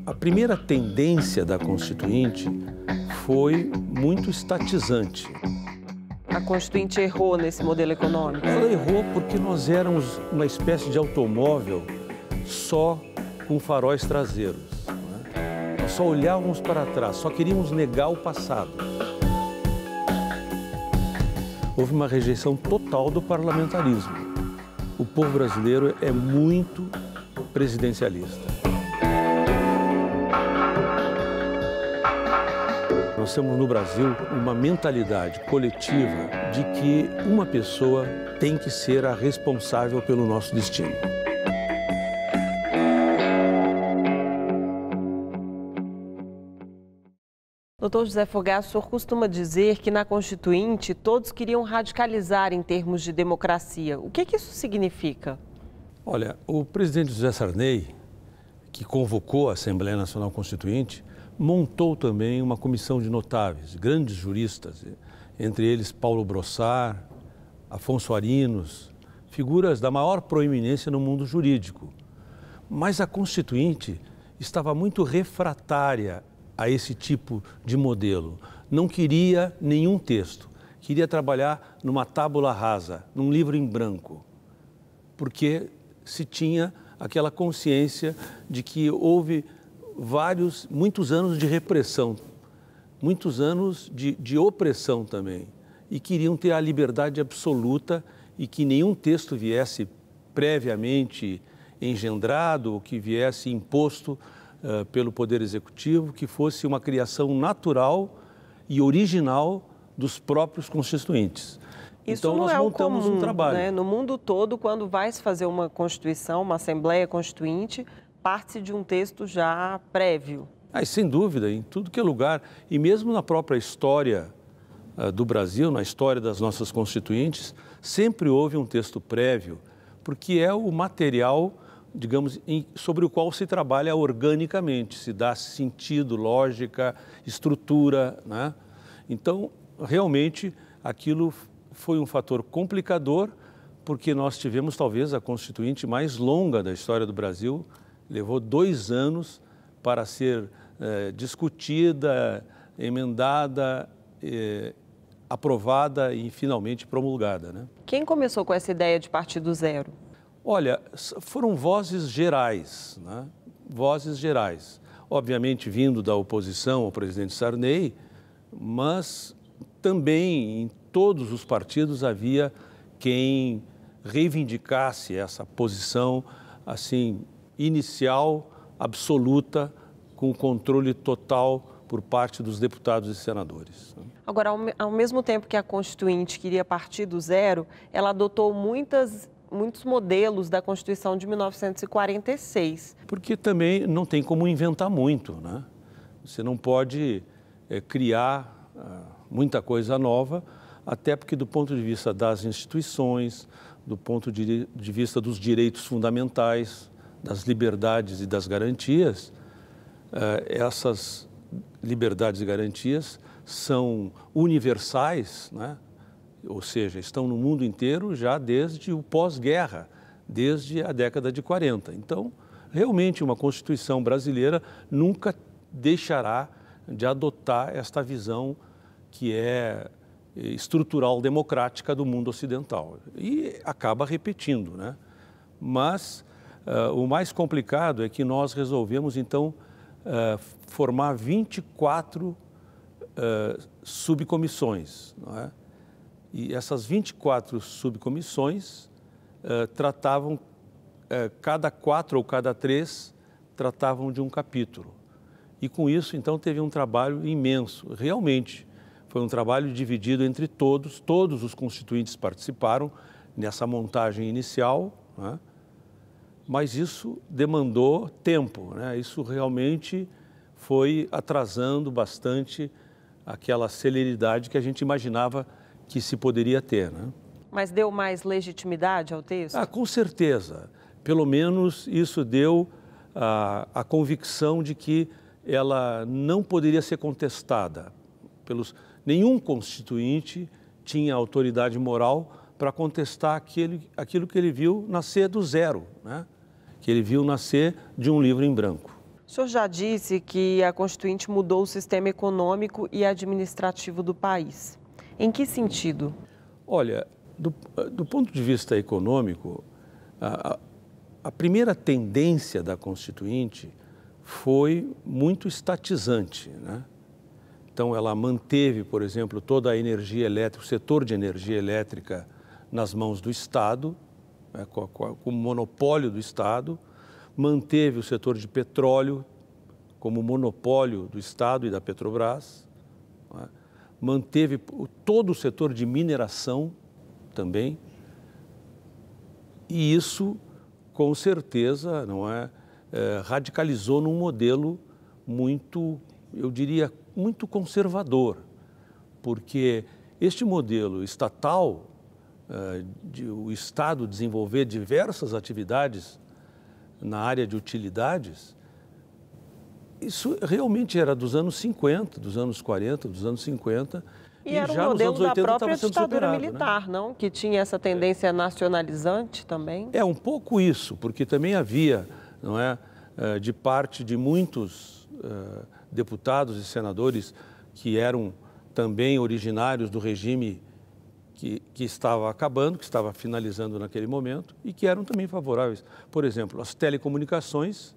A primeira tendência da Constituinte foi muito estatizante. A Constituinte errou nesse modelo econômico? Ela errou porque nós éramos uma espécie de automóvel só com faróis traseiros, né? Nós só olhávamos para trás, só queríamos negar o passado. Houve uma rejeição total do parlamentarismo. O povo brasileiro é muito presidencialista. Nós temos no Brasil uma mentalidade coletiva de que uma pessoa tem que ser a responsável pelo nosso destino. Doutor José Fogaça, o senhor costuma dizer que na Constituinte todos queriam radicalizar em termos de democracia. O que isso significa? Olha, o presidente José Sarney, que convocou a Assembleia Nacional Constituinte, montou também uma comissão de notáveis, grandes juristas, entre eles Paulo Brossard, Afonso Arinos, figuras da maior proeminência no mundo jurídico. Mas a Constituinte estava muito refratária a esse tipo de modelo. Não queria nenhum texto, queria trabalhar numa tábula rasa, num livro em branco, porque se tinha aquela consciência de que houve muitos anos de repressão, muitos anos de opressão também, e queriam ter a liberdade absoluta e que nenhum texto viesse previamente engendrado ou que viesse imposto pelo Poder Executivo, que fosse uma criação natural e original dos próprios constituintes. Isso então, nós montamos um trabalho. Né? No mundo todo, quando vai se fazer uma Constituição, uma Assembleia Constituinte, parte-se de um texto já prévio. Sem dúvida, em tudo que é lugar, e mesmo na própria história do Brasil, na história das nossas constituintes, sempre houve um texto prévio, porque é o material, digamos, sobre o qual se trabalha organicamente, se dá sentido, lógica, estrutura, né? Então, realmente, aquilo foi um fator complicador, porque nós tivemos talvez a Constituinte mais longa da história do Brasil, levou 2 anos para ser discutida, emendada, aprovada e finalmente promulgada, né? Quem começou com essa ideia de partido zero? Olha, foram vozes gerais, né? Vozes gerais. Obviamente vindo da oposição ao presidente Sarney, mas também em todos os partidos havia quem reivindicasse essa posição assim inicial, absoluta, com controle total por parte dos deputados e senadores. Agora, ao mesmo tempo que a Constituinte queria partido zero, ela adotou muitos modelos da Constituição de 1946. Porque também não tem como inventar muito, né? Você não pode criar muita coisa nova, até porque do ponto de vista das instituições, do ponto de vista dos direitos fundamentais, das liberdades e das garantias, essas liberdades e garantias são universais, né? Ou seja, estão no mundo inteiro já desde o pós-guerra, desde a década de 40. Então, realmente, uma Constituição brasileira nunca deixará de adotar esta visão que é estrutural democrática do mundo ocidental. E acaba repetindo, né? Mas o mais complicado é que nós resolvemos, então, formar 24 subcomissões, não é? E essas 24 subcomissões tratavam, cada 4 ou cada 3 tratavam de um capítulo. E com isso, então, teve um trabalho imenso. Realmente, foi um trabalho dividido entre todos os constituintes participaram nessa montagem inicial, né? Mas isso demandou tempo, né? Isso realmente foi atrasando bastante aquela celeridade que a gente imaginava que se poderia ter, né? Mas deu mais legitimidade ao texto? Com certeza. Pelo menos isso deu a convicção de que ela não poderia ser contestada. Nenhum constituinte tinha autoridade moral para contestar aquilo que ele viu nascer do zero, né? que ele viu nascer de um livro em branco. O senhor já disse que a Constituinte mudou o sistema econômico e administrativo do país. Em que sentido? Olha, do ponto de vista econômico, a primeira tendência da Constituinte foi muito estatizante, né? Então, ela manteve, por exemplo, toda a energia elétrica, o setor de energia elétrica nas mãos do Estado, né, com o monopólio do Estado, manteve o setor de petróleo como monopólio do Estado e da Petrobras, né, manteve todo o setor de mineração também, e isso, com certeza, não é, radicalizou num modelo muito, eu diria, muito conservador, porque este modelo estatal, de o Estado desenvolver diversas atividades na área de utilidades, isso realmente era dos anos 50, dos anos 40, dos anos 50, e era já um modelo nos anos 80 da própria estava sendo ditadura superado, militar, né? não? Que tinha essa tendência nacionalizante também? É um pouco isso, porque também havia, não é, de parte de muitos deputados e senadores que eram também originários do regime que estava acabando, que estava finalizando naquele momento e que eram também favoráveis. Por exemplo, as telecomunicações,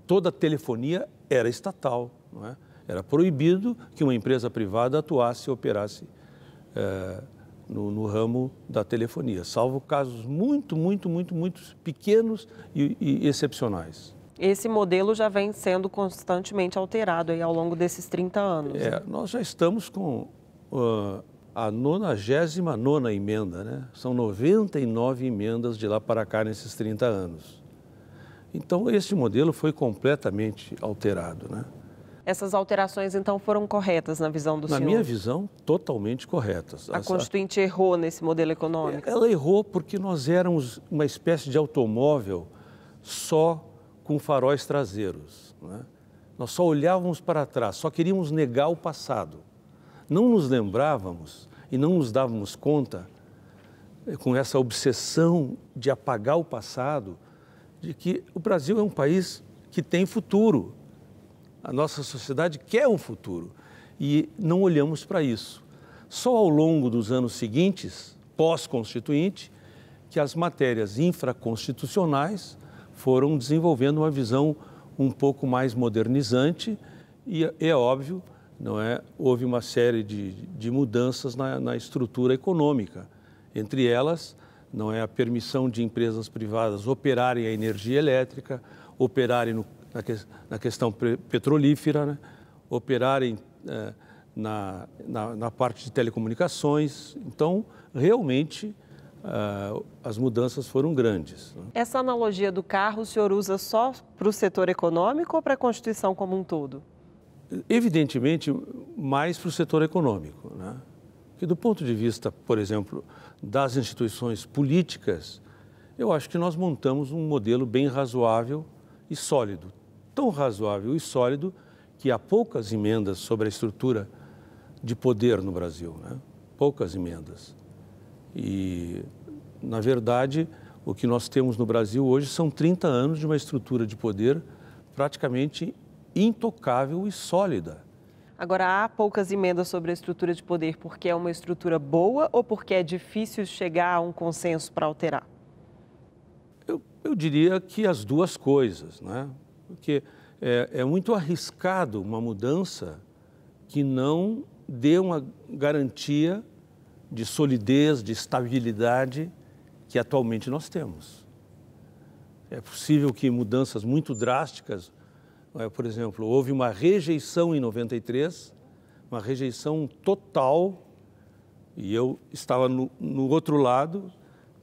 toda a telefonia era estatal, não é? Era proibido que uma empresa privada atuasse e operasse no ramo da telefonia, salvo casos muito pequenos e excepcionais. Esse modelo já vem sendo constantemente alterado aí ao longo desses 30 anos. Né? Nós já estamos com a 99ª emenda, né? São 99 emendas de lá para cá nesses 30 anos. Então, esse modelo foi completamente alterado, né? Essas alterações, então, foram corretas na visão do senhor? Na minha visão, totalmente corretas. A Constituinte errou nesse modelo econômico? Ela errou porque nós éramos uma espécie de automóvel só com faróis traseiros, né? Nós só olhávamos para trás, só queríamos negar o passado. Não nos lembrávamos e não nos dávamos conta, com essa obsessão de apagar o passado, de que o Brasil é um país que tem futuro. A nossa sociedade quer um futuro e não olhamos para isso. Só ao longo dos anos seguintes, pós-constituinte, que as matérias infraconstitucionais foram desenvolvendo uma visão um pouco mais modernizante e é óbvio, não é? Houve uma série de mudanças na estrutura econômica. Entre elas, não é, a permissão de empresas privadas operarem a energia elétrica, operarem na questão petrolífera, né? Operarem na parte de telecomunicações. Então, realmente, as mudanças foram grandes. Né? Essa analogia do carro o senhor usa só para o setor econômico ou para a Constituição como um todo? Evidentemente, mais para o setor econômico, né? Porque do ponto de vista, por exemplo, das instituições políticas, eu acho que nós montamos um modelo bem razoável e sólido. Tão razoável e sólido que há poucas emendas sobre a estrutura de poder no Brasil, né? Poucas emendas. E, na verdade, o que nós temos no Brasil hoje são 30 anos de uma estrutura de poder praticamente intocável e sólida. Agora, há poucas emendas sobre a estrutura de poder porque é uma estrutura boa ou porque é difícil chegar a um consenso para alterar? Eu diria que as duas coisas, né? Porque é muito arriscado uma mudança que não dê uma garantia de solidez, de estabilidade que atualmente nós temos. É possível que mudanças muito drásticas, por exemplo, houve uma rejeição em 93, uma rejeição total, e eu estava no outro lado,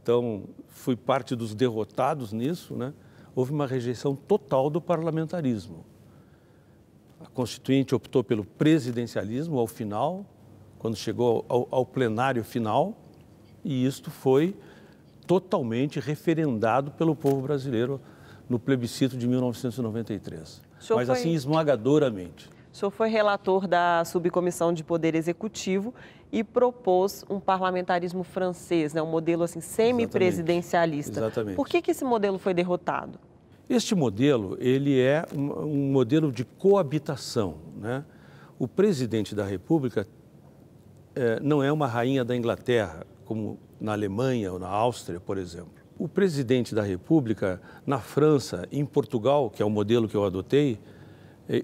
então fui parte dos derrotados nisso, né? Houve uma rejeição total do parlamentarismo. A Constituinte optou pelo presidencialismo ao final, quando chegou ao plenário final, e isto foi totalmente referendado pelo povo brasileiro no plebiscito de 1993. Mas assim, esmagadoramente. O O senhor foi relator da Subcomissão de Poder Executivo e propôs um parlamentarismo francês, né? Um modelo assim, semipresidencialista. Exatamente. Por que esse modelo foi derrotado? Este modelo, ele é um modelo de coabitação, né? O presidente da República não é uma rainha da Inglaterra, como na Alemanha ou na Áustria, por exemplo. O presidente da República, na França, em Portugal, que é o modelo que eu adotei,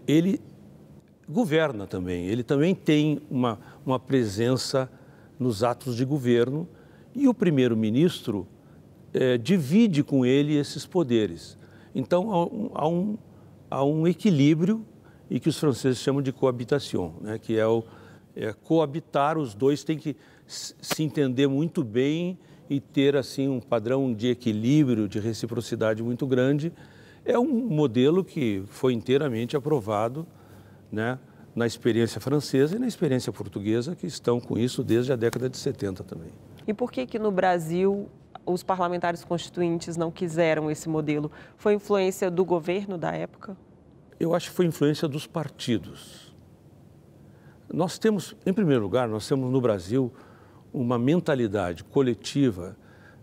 ele governa também. Ele também tem uma presença nos atos de governo e o primeiro-ministro divide com ele esses poderes. Então, há um equilíbrio e que os franceses chamam de cohabitation, né? Que é coabitar, os dois têm que se entender muito bem e ter assim um padrão de equilíbrio, de reciprocidade muito grande. É um modelo que foi inteiramente aprovado, né, na experiência francesa e na experiência portuguesa, que estão com isso desde a década de 70 também. E por que no Brasil os parlamentares constituintes não quiseram esse modelo? Foi influência do governo da época? Eu acho que foi influência dos partidos. Nós temos, em primeiro lugar, nós temos no Brasil uma mentalidade coletiva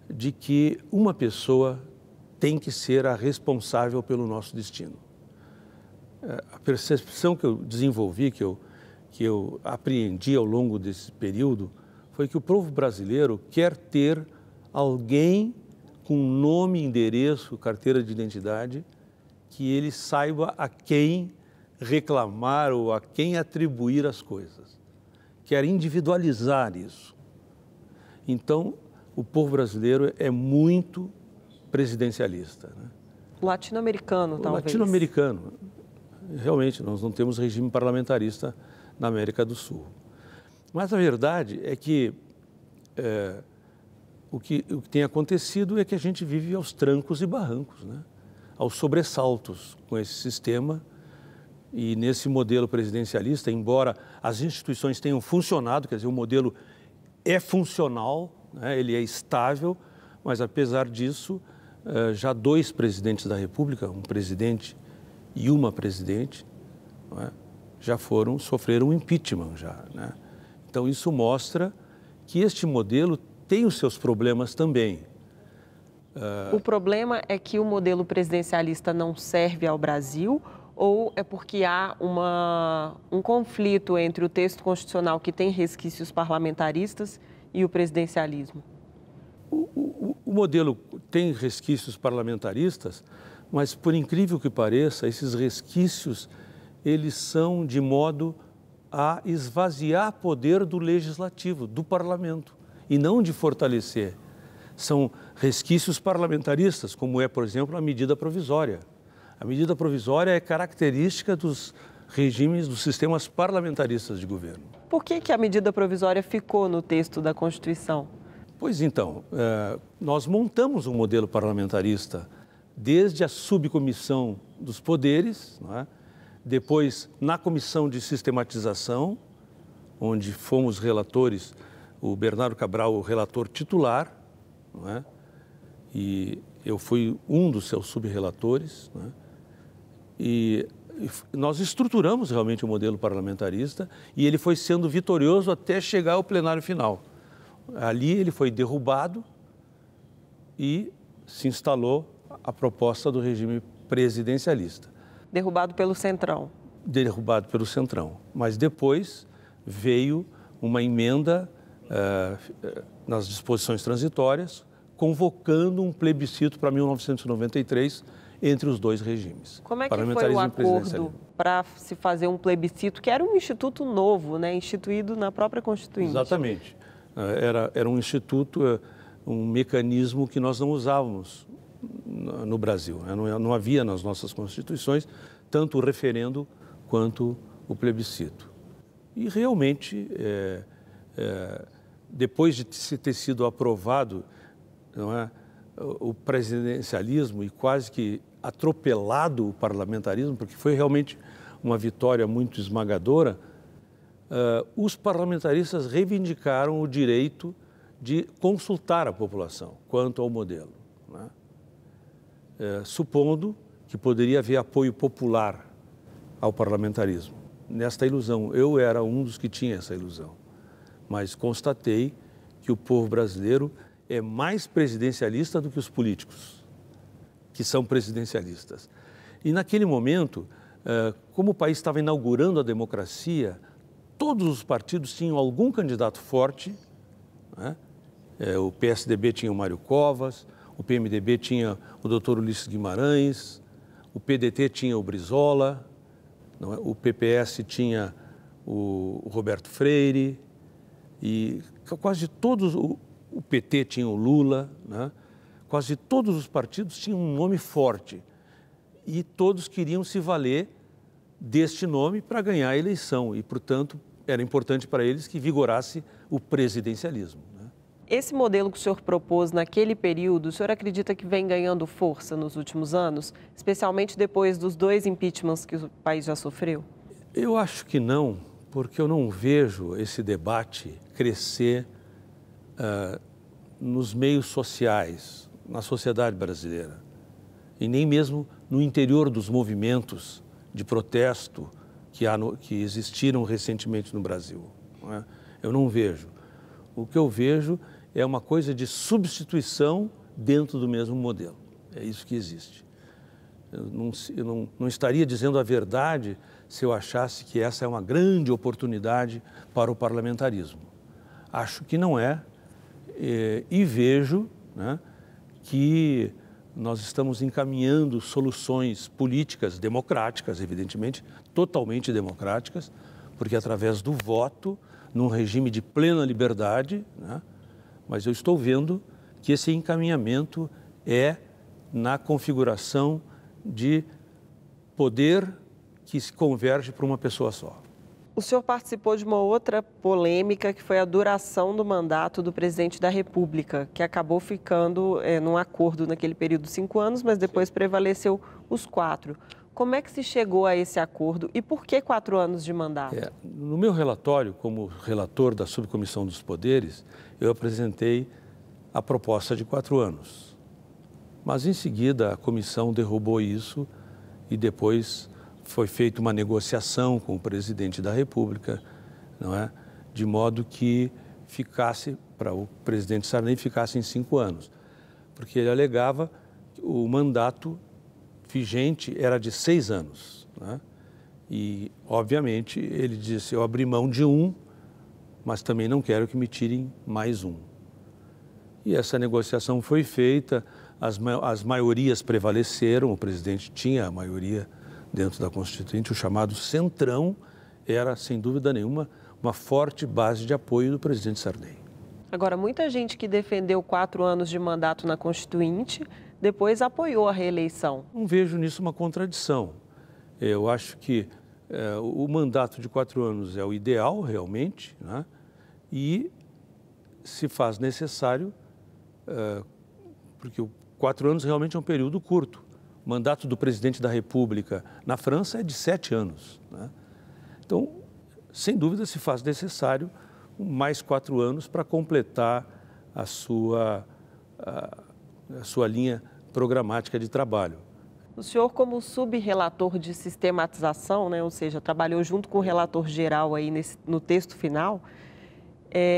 de que uma pessoa tem que ser a responsável pelo nosso destino. A percepção que eu desenvolvi, que eu apreendi ao longo desse período, foi que o povo brasileiro quer ter alguém com nome, endereço, carteira de identidade, que ele saiba a quem reclamar ou a quem atribuir as coisas. Quer individualizar isso. Então, o povo brasileiro é muito presidencialista, né? Latino-americano, talvez. Latino-americano. Realmente, nós não temos regime parlamentarista na América do Sul. Mas a verdade é que o que tem acontecido é que a gente vive aos trancos e barrancos, né? Aos sobressaltos com esse sistema e nesse modelo presidencialista, embora as instituições tenham funcionado, quer dizer, o modelo é funcional, né? Ele é estável, mas apesar disso, já 2 presidentes da República, um presidente e uma presidente, não é, sofreram impeachment já, né? Então isso mostra que este modelo tem os seus problemas também. O problema é que o modelo presidencialista não serve ao Brasil ou é porque há um conflito entre o texto constitucional que tem resquícios parlamentaristas e o presidencialismo? O modelo tem resquícios parlamentaristas, mas por incrível que pareça, esses resquícios, eles são de modo a esvaziar poder do legislativo, do parlamento, e não de fortalecer. São resquícios parlamentaristas, como é, por exemplo, a medida provisória. A medida provisória é característica dos regimes, dos sistemas parlamentaristas de governo. Por que a medida provisória ficou no texto da Constituição? Pois então, nós montamos um modelo parlamentarista desde a subcomissão dos poderes, não é? Depois na comissão de sistematização, onde fomos relatores, o Bernardo Cabral, o relator titular, não é? E eu fui um dos seus subrelatores, não é? E nós estruturamos realmente o modelo parlamentarista e ele foi sendo vitorioso até chegar ao plenário final. Ali ele foi derrubado e se instalou a proposta do regime presidencialista. Derrubado pelo Centrão. Derrubado pelo Centrão. Mas depois veio uma emenda nas disposições transitórias, convocando um plebiscito para 1993 entre os 2 regimes. Como é que foi o acordo para se fazer um plebiscito, que era um instituto novo, né, instituído na própria Constituinte? Exatamente. Era um instituto, um mecanismo que nós não usávamos no Brasil, né? Não havia nas nossas constituições tanto o referendo quanto o plebiscito. E realmente, depois de ter sido aprovado, não é, o presidencialismo e quase que atropelado o parlamentarismo, porque foi realmente uma vitória muito esmagadora, os parlamentaristas reivindicaram o direito de consultar a população quanto ao modelo, né? Supondo que poderia haver apoio popular ao parlamentarismo. nesta ilusão. Eu era um dos que tinha essa ilusão. Mas constatei que o povo brasileiro é mais presidencialista do que os políticos, que são presidencialistas. E naquele momento, como o país estava inaugurando a democracia, todos os partidos tinham algum candidato forte, né? O PSDB tinha o Mário Covas, o PMDB tinha o Dr. Ulisses Guimarães, o PDT tinha o Brizola, não é? O PPS tinha o Roberto Freire, e quase todos, o PT tinha o Lula, né? Quase todos os partidos tinham um nome forte e todos queriam se valer deste nome para ganhar a eleição e, portanto, era importante para eles que vigorasse o presidencialismo. Esse modelo que o senhor propôs naquele período, o senhor acredita que vem ganhando força nos últimos anos, especialmente depois dos 2 impeachments que o país já sofreu? Eu acho que não, porque eu não vejo esse debate crescer nos meios sociais, na sociedade brasileira, e nem mesmo no interior dos movimentos de protesto que existiram recentemente no Brasil. Não é? Eu não vejo. O que eu vejo é uma coisa de substituição dentro do mesmo modelo. É isso que existe. Eu não estaria dizendo a verdade se eu achasse que essa é uma grande oportunidade para o parlamentarismo. Acho que não é, e vejo, né, que nós estamos encaminhando soluções políticas democráticas, evidentemente, totalmente democráticas, porque através do voto, num regime de plena liberdade, né, mas eu estou vendo que esse encaminhamento é na configuração de poder que se converge para uma pessoa só. O senhor participou de uma outra polêmica, que foi a duração do mandato do presidente da República, que acabou ficando num acordo naquele período de 5 anos, mas depois prevaleceu os 4. Como é que se chegou a esse acordo e por que 4 anos de mandato? No meu relatório, como relator da Subcomissão dos Poderes, eu apresentei a proposta de 4 anos. Mas, em seguida, a comissão derrubou isso e depois foi feita uma negociação com o presidente da República, não é? De modo que ficasse, para o presidente Sarney, ficasse em 5 anos. Porque ele alegava que o mandato vigente era de 6 anos. Né? E, obviamente, ele disse, eu abri mão de 1, mas também não quero que me tirem mais 1. E essa negociação foi feita, as maiorias prevaleceram, o presidente tinha a maioria dentro da Constituinte, o chamado Centrão era, sem dúvida nenhuma, uma forte base de apoio do presidente Sarney. Agora, muita gente que defendeu 4 anos de mandato na Constituinte, depois apoiou a reeleição. Não vejo nisso uma contradição. Eu acho que o mandato de 4 anos é o ideal, realmente, né? E se faz necessário, porque 4 anos realmente é um período curto. O mandato do presidente da República na França é de 7 anos. Né? Então, sem dúvida, se faz necessário mais 4 anos para completar a sua linha programática de trabalho. O senhor, como subrelator de sistematização, né, ou seja, trabalhou junto com o relator geral aí no texto final,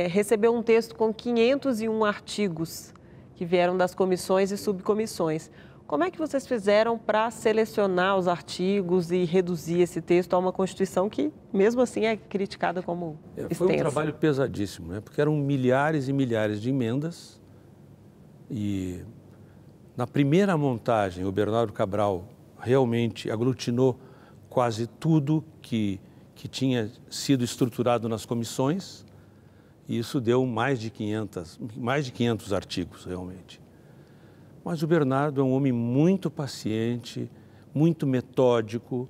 recebeu um texto com 501 artigos que vieram das comissões e subcomissões. Como é que vocês fizeram para selecionar os artigos e reduzir esse texto a uma Constituição que, mesmo assim, é criticada como extensa? Foi um trabalho pesadíssimo, né? Porque eram milhares e milhares de emendas e, na primeira montagem, o Bernardo Cabral realmente aglutinou quase tudo que tinha sido estruturado nas comissões e isso deu mais de 500 artigos, realmente. Mas o Bernardo é um homem muito paciente, muito metódico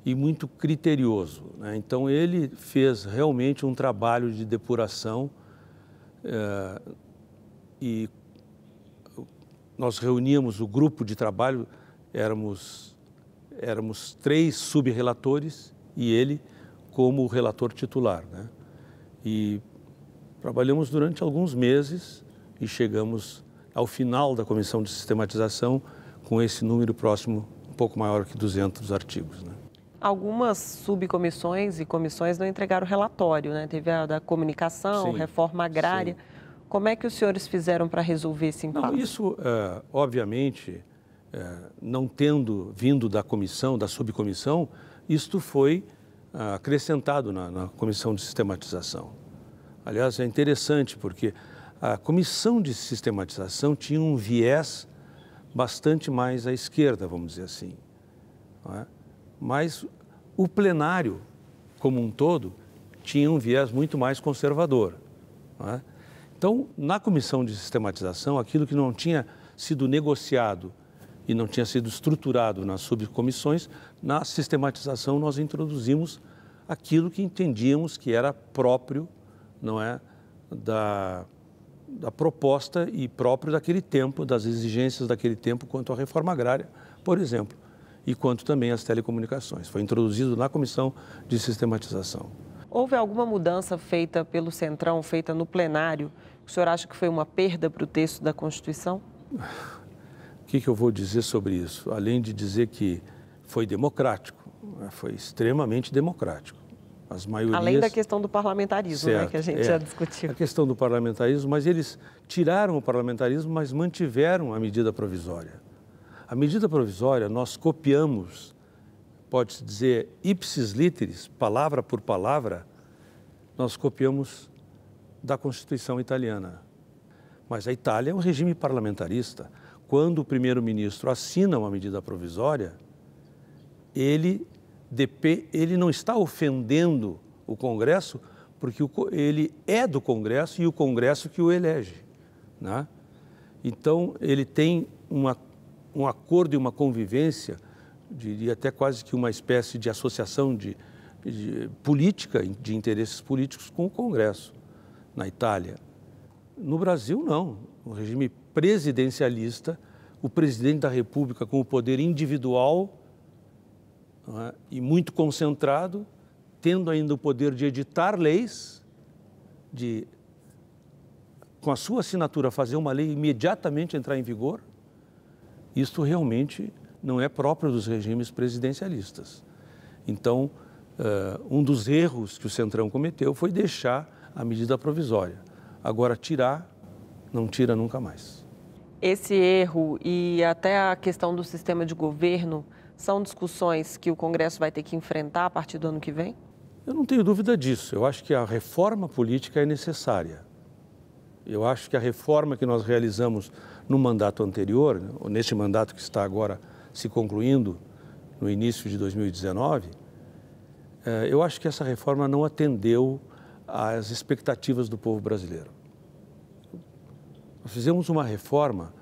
e muito criterioso, né? Então, ele fez realmente um trabalho de depuração e nós reuníamos o grupo de trabalho, éramos 3 sub-relatores e ele como relator titular, né? E trabalhamos durante alguns meses e chegamos ao final da comissão de sistematização com esse número próximo, um pouco maior que 200 artigos, né? Algumas subcomissões e comissões não entregaram relatório, né? Teve a da comunicação, Sim, reforma agrária. sim. Como é que os senhores fizeram para resolver esse impasse? Não, isso, obviamente, não tendo vindo da comissão, da subcomissão, isto foi acrescentado na comissão de sistematização. Aliás, é interessante porque a comissão de sistematização tinha um viés bastante mais à esquerda, vamos dizer assim, não é? Mas o plenário, como um todo, tinha um viés muito mais conservador, não é? Então, na comissão de sistematização, aquilo que não tinha sido negociado e não tinha sido estruturado nas subcomissões, na sistematização nós introduzimos aquilo que entendíamos que era próprio, não é, da proposta e próprio daquele tempo, das exigências daquele tempo quanto à reforma agrária, por exemplo, e quanto também às telecomunicações. Foi introduzido na comissão de sistematização. Houve alguma mudança feita pelo Centrão, feita no plenário, que o senhor acha que foi uma perda para o texto da Constituição? O que eu vou dizer sobre isso? Além de dizer que foi democrático, foi extremamente democrático. As maiorias... Além da questão do parlamentarismo, certo, né, que a gente já discutiu. A questão do parlamentarismo, mas eles tiraram o parlamentarismo, mas mantiveram a medida provisória. A medida provisória nós copiamos, pode-se dizer, ipsis literis, palavra por palavra, nós copiamos da Constituição italiana. Mas a Itália é um regime parlamentarista. Quando o primeiro-ministro assina uma medida provisória, ele não está ofendendo o Congresso, porque ele é do Congresso e o Congresso que o elege, né? Então, ele tem um acordo e uma convivência, diria até quase que uma espécie de associação de política, de interesses políticos com o Congresso, na Itália. No Brasil, não. Um regime presidencialista, o presidente da República com o poder individual, não é, e muito concentrado, tendo ainda o poder de editar leis, de, com a sua assinatura, fazer uma lei e imediatamente entrar em vigor. Isto realmente não é próprio dos regimes presidencialistas. Então, um dos erros que o Centrão cometeu foi deixar a medida provisória. Agora, tirar, não tira nunca mais. Esse erro e até a questão do sistema de governo são discussões que o Congresso vai ter que enfrentar a partir do ano que vem? Eu não tenho dúvida disso. Eu acho que a reforma política é necessária. Eu acho que a reforma que nós realizamos no mandato anterior, ou neste mandato que está agora se concluindo, no início de 2019, eu acho que essa reforma não atendeu às expectativas do povo brasileiro. Nós fizemos uma reforma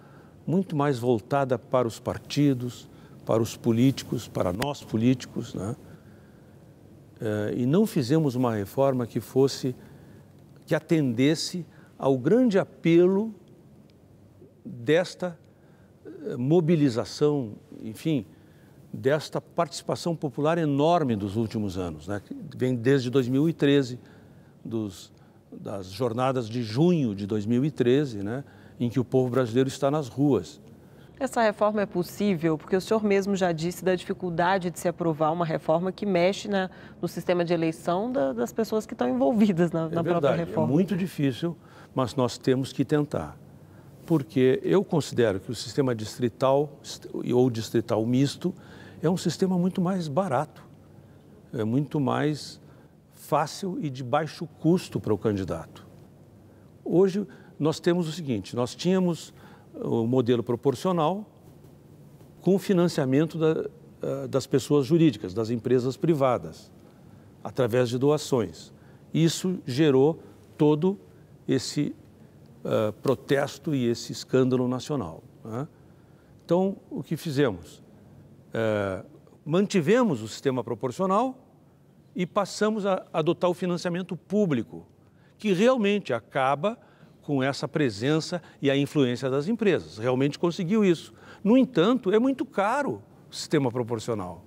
muito mais voltada para os partidos, para os políticos, para nós políticos, né? E não fizemos uma reforma que atendesse ao grande apelo desta mobilização, enfim, desta participação popular enorme dos últimos anos, né? Que vem desde 2013, das jornadas de junho de 2013, né? Em que o povo brasileiro está nas ruas. Essa reforma é possível porque o senhor mesmo já disse da dificuldade de se aprovar uma reforma que mexe no sistema de eleição das pessoas que estão envolvidas na própria reforma. É muito difícil, mas nós temos que tentar. Porque eu considero que o sistema distrital ou distrital misto é um sistema muito mais barato, é muito mais fácil e de baixo custo para o candidato. Hoje nós temos o seguinte, nós tínhamos o modelo proporcional com o financiamento das pessoas jurídicas, das empresas privadas, através de doações. Isso gerou todo esse protesto e esse escândalo nacional, né? Então, o que fizemos? Mantivemos o sistema proporcional e passamos a adotar o financiamento público, que realmente acaba com essa presença e a influência das empresas. Realmente conseguiu isso. No entanto, é muito caro o sistema proporcional.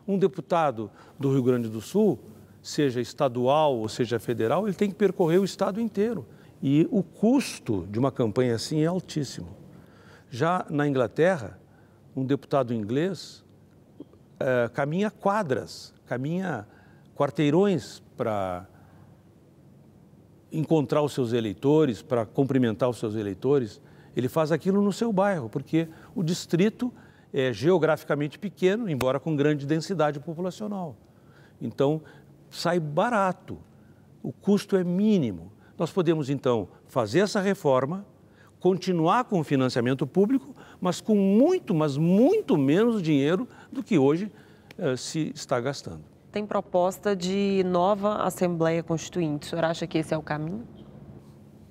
Um deputado do Rio Grande do Sul, seja estadual ou seja federal, ele tem que percorrer o estado inteiro. E o custo de uma campanha assim é altíssimo. Já na Inglaterra, um deputado inglês caminha quadras, caminha quarteirões para encontrar os seus eleitores, para cumprimentar os seus eleitores. Ele faz aquilo no seu bairro, porque o distrito é geograficamente pequeno, embora com grande densidade populacional. Então, sai barato, o custo é mínimo. Nós podemos, então, fazer essa reforma, continuar com o financiamento público, mas com mas muito menos dinheiro do que hoje se está gastando. Tem proposta de nova Assembleia Constituinte. O senhor acha que esse é o caminho?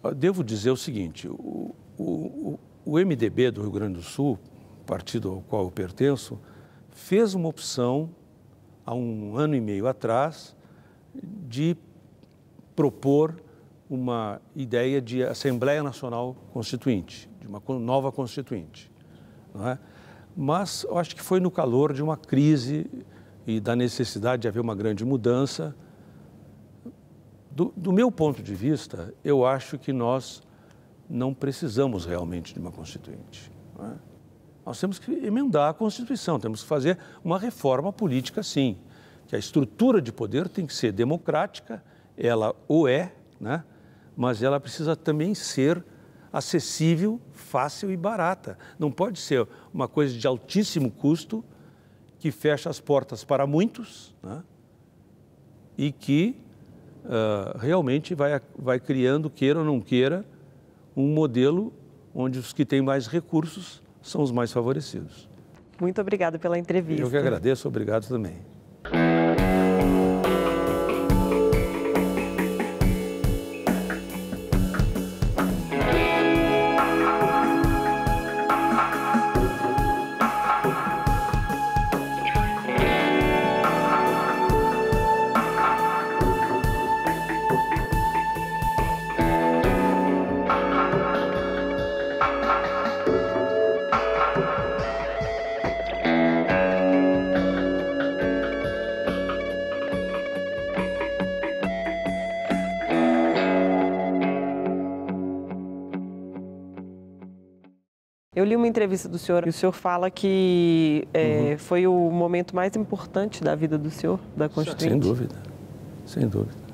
Eu devo dizer o seguinte, o MDB do Rio Grande do Sul, partido ao qual eu pertenço, fez uma opção há 1 ano e meio atrás de propor uma ideia de Assembleia Nacional Constituinte, de uma nova Constituinte, não é? Mas eu acho que foi no calor de uma crise e da necessidade de haver uma grande mudança. Do meu ponto de vista, eu acho que nós não precisamos realmente de uma Constituinte, não é? Nós temos que emendar a Constituição, temos que fazer uma reforma política, sim, que a estrutura de poder tem que ser democrática, ela o é, né? Mas ela precisa também ser acessível, fácil e barata. Não pode ser uma coisa de altíssimo custo que fecha as portas para muitos, né? E que realmente vai criando, queira ou não queira, um modelo onde os que têm mais recursos são os mais favorecidos. Muito obrigada pela entrevista. Eu que agradeço, obrigado também. Eu li uma entrevista do senhor e o senhor fala que foi o momento mais importante da vida do senhor, da Constituinte. Sem dúvida, sem dúvida.